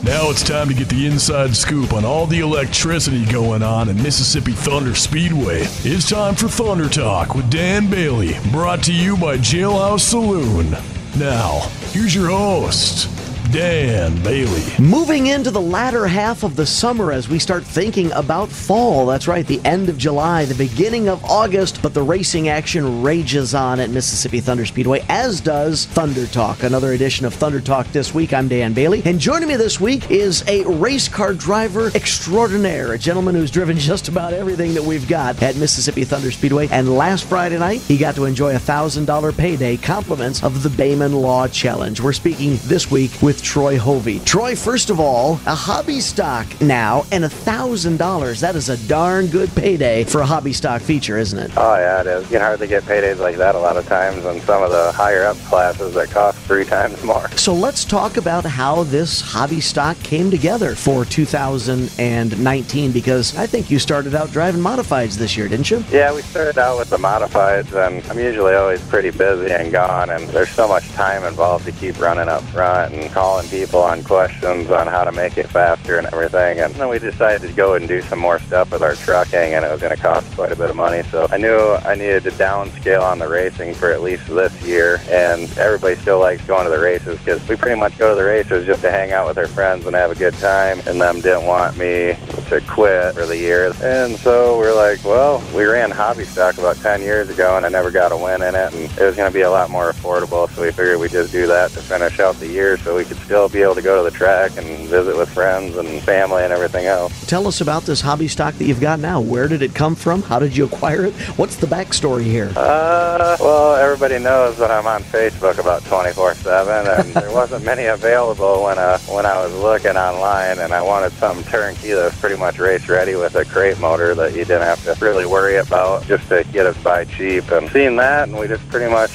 Now it's time to get the inside scoop on all the electricity going on in Mississippi Thunder Speedway. It's time for Thunder Talk with Dan Bailey, brought to you by Jailhouse Saloon. Now, here's your host, Dan Bailey. Moving into the latter half of the summer as we start thinking about fall. That's right, the end of July, the beginning of August, but the racing action rages on at Mississippi Thunder Speedway, as does Thunder Talk. Another edition of Thunder Talk this week. I'm Dan Bailey, and joining me this week is a race car driver extraordinaire, a gentleman who's driven just about everything that we've got at Mississippi Thunder Speedway, and last Friday night, he got to enjoy a $1,000 payday, compliments of the Baehman Law Challenge. We're speaking this week with Troy Hovey. Troy, first of all, a hobby stock now and $1,000. That is a darn good payday for a hobby stock feature, isn't it? Oh, yeah, it is. You can hardly get paydays like that a lot of times in some of the higher up classes that cost 3 times more. So let's talk about how this hobby stock came together for 2019, because I think you started out driving modifieds this year, didn't you? Yeah, we started out with the modifieds, and I'm usually always pretty busy and gone, and there's so much time involved to keep running up front and calling people on questions on how to make it faster and everything. And then we decided to go and do some more stuff with our trucking, and it was going to cost quite a bit of money. So I knew I needed to downscale on the racing for at least this year. And everybody still likes going to the races because we pretty much go to the races just to hang out with our friends and have a good time. And them didn't want me to quit for the year. And so we're like, well, we ran hobby stock about 10 years ago, and I never got a win in it. And it was going to be a lot more affordable. So we figured we'd just do that to finish out the year so we could still be able to go to the track and visit with friends and family and everything else. Tell us about this hobby stock that you've got now. Where did it come from? How did you acquire it? What's the backstory here? Well, everybody knows that I'm on Facebook about 24/7, and there wasn't many available when I was looking online, and I wanted something turnkey that was pretty much race ready with a crate motor that you didn't have to really worry about just to get us by cheap. And seeing that, and we just pretty much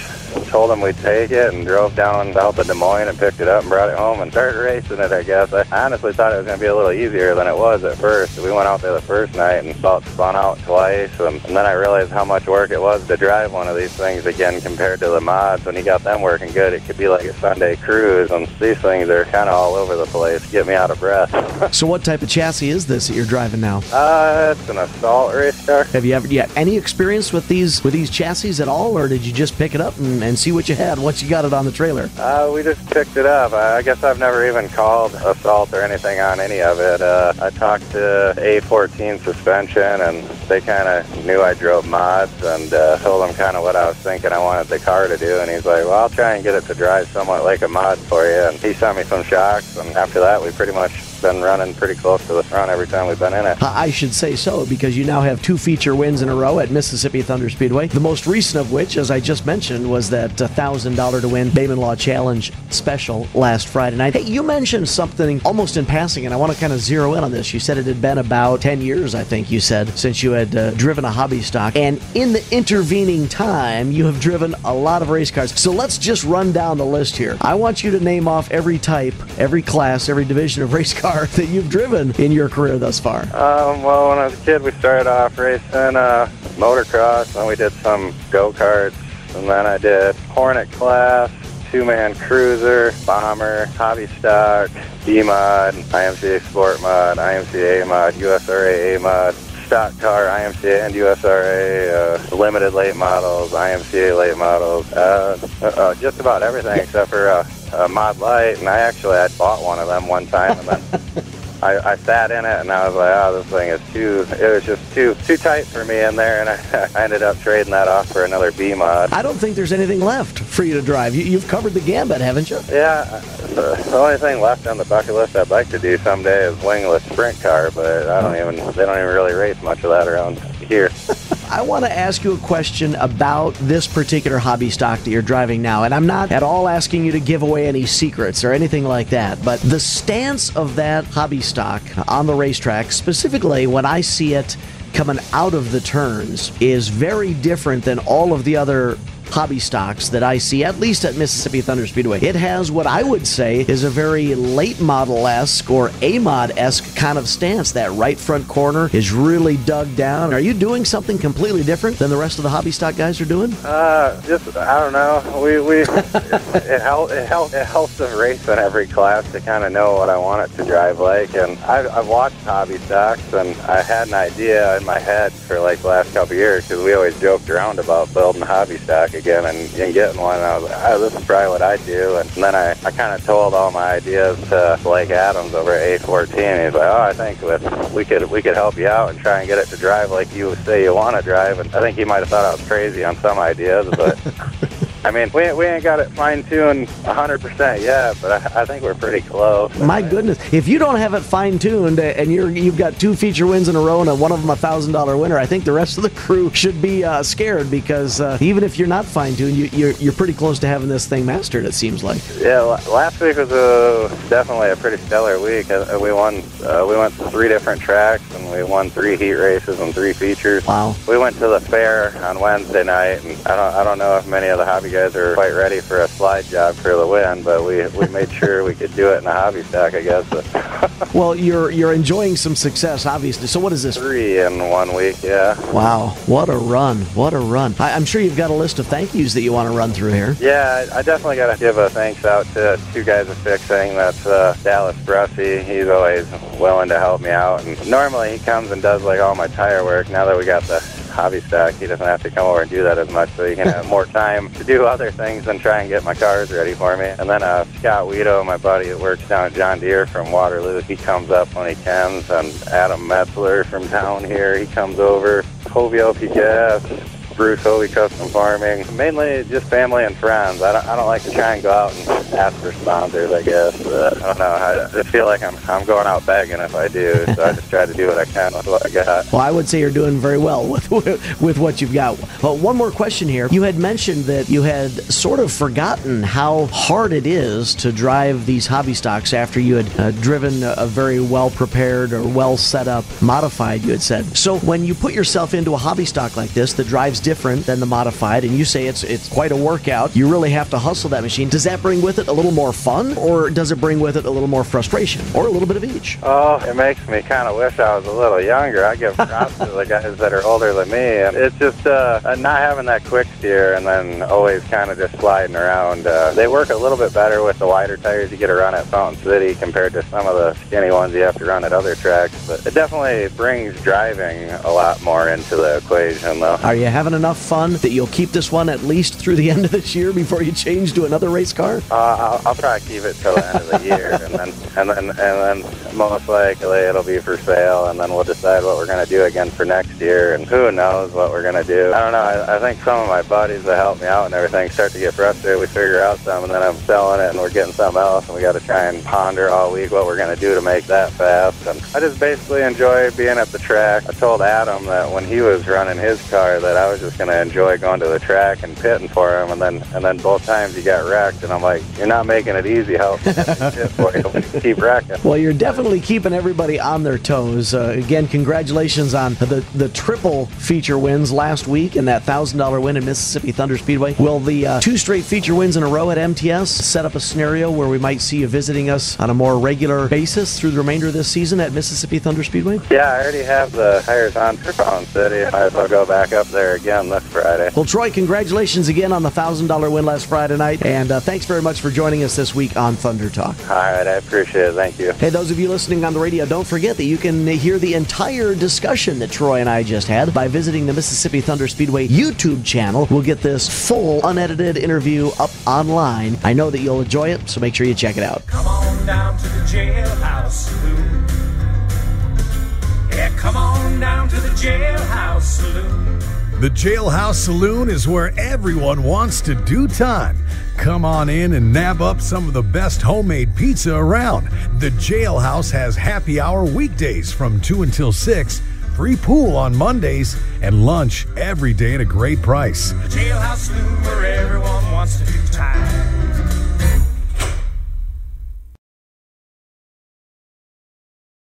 told them we'd take it and drove down south of Des Moines and picked it up and brought it home and started racing it, I guess. I honestly thought it was going to be a little easier than it was at first. We went out there the first night and about spun out twice, and then I realized how much work it was to drive one of these things again compared to the mods. When you got them working good, it could be like a Sunday cruise, and these things are kind of all over the place. Get me out of breath. So what type of chassis is this that you're driving now? It's an assault race car. Have you ever any experience with these chassis at all, or did you just pick it up and see what you had once you got it on the trailer? We just picked it up. I guess I've never even called assault or anything on any of it. I talked to A14 Suspension, and they kind of knew I drove mods, and told them kind of what I was thinking I wanted the car to do, and he's like, well, I'll try and get it to drive somewhat like a mod for you, and he sent me some shocks, and after that we pretty much been running pretty close to the front every time we've been in it. I should say so, because you now have 2 feature wins in a row at Mississippi Thunder Speedway. The most recent of which, as I just mentioned, was that $1,000 to win Baehman Law Challenge special last Friday night. Hey, you mentioned something almost in passing, and I want to kind of zero in on this. You said it had been about 10 years, I think you said, since you had driven a hobby stock. And in the intervening time, you have driven a lot of race cars. So let's just run down the list here. I want you to name off every type, every class, every division of race car that you've driven in your career thus far. Well, when I was a kid, we started off racing motocross, and we did some go-karts, and then I did Hornet class, 2-man cruiser, bomber, hobby stock, B-mod, IMCA Sport mod, IMCA mod, USRA A mod, stock car, IMCA and USRA, limited late models, IMCA late models, just about everything except for mod light. And I bought one of them one time, and then I sat in it, and I was like, oh, this thing is it was just too tight for me in there, and I ended up trading that off for another B-mod. I don't think there's anything left for you to drive. You've covered the gambit, haven't you? Yeah, the only thing left on the bucket list I'd like to do someday is wingless sprint car, but they don't even really race much of that around here. I want to ask you a question about this particular hobby stock that you're driving now, and I'm not at all asking you to give away any secrets or anything like that, but the stance of that hobby stock on the racetrack, specifically when I see it coming out of the turns, is very different than all of the other hobby stocks that I see, at least at Mississippi Thunder Speedway. It has what I would say is a very late model-esque or A-mod-esque kind of stance. That right front corner is really dug down. Are you doing something completely different than the rest of the hobby stock guys are doing? Just, I don't know. It helps them race in every class to kind of know what I want it to drive like. And I've watched hobby stocks, and I had an idea in my head for like the last couple of years, because we always joked around about building a hobby stock again and getting one. And I was like, oh, this is probably what I do. And then I kind of told all my ideas to Blake Adams over at A14. He's like, oh, I think we could help you out and try and get it to drive like you say you want to drive. And I think he might have thought I was crazy on some ideas, but I mean, we ain't got it fine-tuned 100% yet, but I think we're pretty close. My goodness. If you don't have it fine-tuned and you've got 2 feature wins in a row and one of them a $1,000 winner, I think the rest of the crew should be scared, because even if you're not fine-tuned, you're pretty close to having this thing mastered, it seems like. Yeah, last week was definitely a pretty stellar week. We went to 3 different tracks, and we won 3 heat races and 3 features. Wow. We went to the fair on Wednesday night, and I don't know if many of the hobby guys are quite ready for a slide job for the win, but we made sure we could do it in a hobby stock, I guess. Well, you're enjoying some success, obviously. So what is this? 3 in 1 week, yeah. Wow, what a run. What a run. I'm sure you've got a list of thank yous that you want to run through here. Yeah, I definitely got to give a thanks out to 2 guys of fixing. That's Dallas Brussy. He's always willing to help me out. And normally he comes and does like all my tire work. Now that we got the hobby stock, he doesn't have to come over and do that as much, so he can have more time to do other things than try and get my cars ready for me. And then Scott Weedo, my buddy that works down at John Deere from Waterloo, he comes up when he can. And Adam Metzler from down here, he comes over. Hovey LP Gas, Bruce Hovey Custom Farming, mainly just family and friends. I don't like to try and go out and ask for sponsors, I guess. I don't know. I just feel like I'm going out begging if I do, so I just try to do what I can with what I got. Well, I would say you're doing very well with what you've got. Well, one more question here. You had mentioned that you had sort of forgotten how hard it is to drive these hobby stocks after you had driven a very well-prepared or well-set-up modified, you had said. So when you put yourself into a hobby stock like this that drives different than the modified, and you say it's quite a workout, you really have to hustle that machine. Does that bring with it a little more fun, or does it bring with it a little more frustration, or a little bit of each? Oh, it makes me kind of wish I was a little younger. I give props to the guys that are older than me, and it's just not having that quick steer and then always kind of just sliding around. They work a little bit better with the wider tires you get to run at Fountain City compared to some of the skinny ones you have to run at other tracks, but it definitely brings driving a lot more into the equation, though. Are you having enough fun that you'll keep this one at least through the end of this year before you change to another race car? I'll probably keep it till the end of the year, and then most likely it'll be for sale, and then we'll decide what we're going to do again for next year, and who knows what we're going to do. I don't know. I think some of my buddies that help me out and everything start to get frustrated. We figure out some, and then I'm selling it, and we're getting something else, and we got to try and ponder all week what we're going to do to make that fast. And I just basically enjoy being at the track. I told Adam that when he was running his car that I was just going to enjoy going to the track and pitting for him, and then both times he got wrecked, and I'm like, you're not making it easy helping pit for you when you keep wrecking. Well, you're definitely keeping everybody on their toes. Again, congratulations on the triple feature wins last week and that $1,000 win in Mississippi Thunder Speedway. Will the 2 straight feature wins in a row at MTS set up a scenario where we might see you visiting us on a more regular basis through the remainder of this season at Mississippi Thunder Speedway? Yeah, I already have the tires on for Fountain City. I might as well go back up there again this Friday. Well, Troy, congratulations again on the $1,000 win last Friday night, and thanks very much for joining us this week on Thunder Talk. All right, I appreciate it. Thank you. Hey, those of you listening on the radio, don't forget that you can hear the entire discussion that Troy and I just had by visiting the Mississippi Thunder Speedway YouTube channel. We'll get this full, unedited interview up online. I know that you'll enjoy it, so make sure you check it out. Come on down to the Jailhouse Saloon. Yeah, come on down to the Jailhouse Saloon. The Jailhouse Saloon is where everyone wants to do time. Come on in and nab up some of the best homemade pizza around. The Jailhouse has happy hour weekdays from 2 until 6, free pool on Mondays, and lunch every day at a great price. The Jailhouse Saloon, where everyone wants to do time.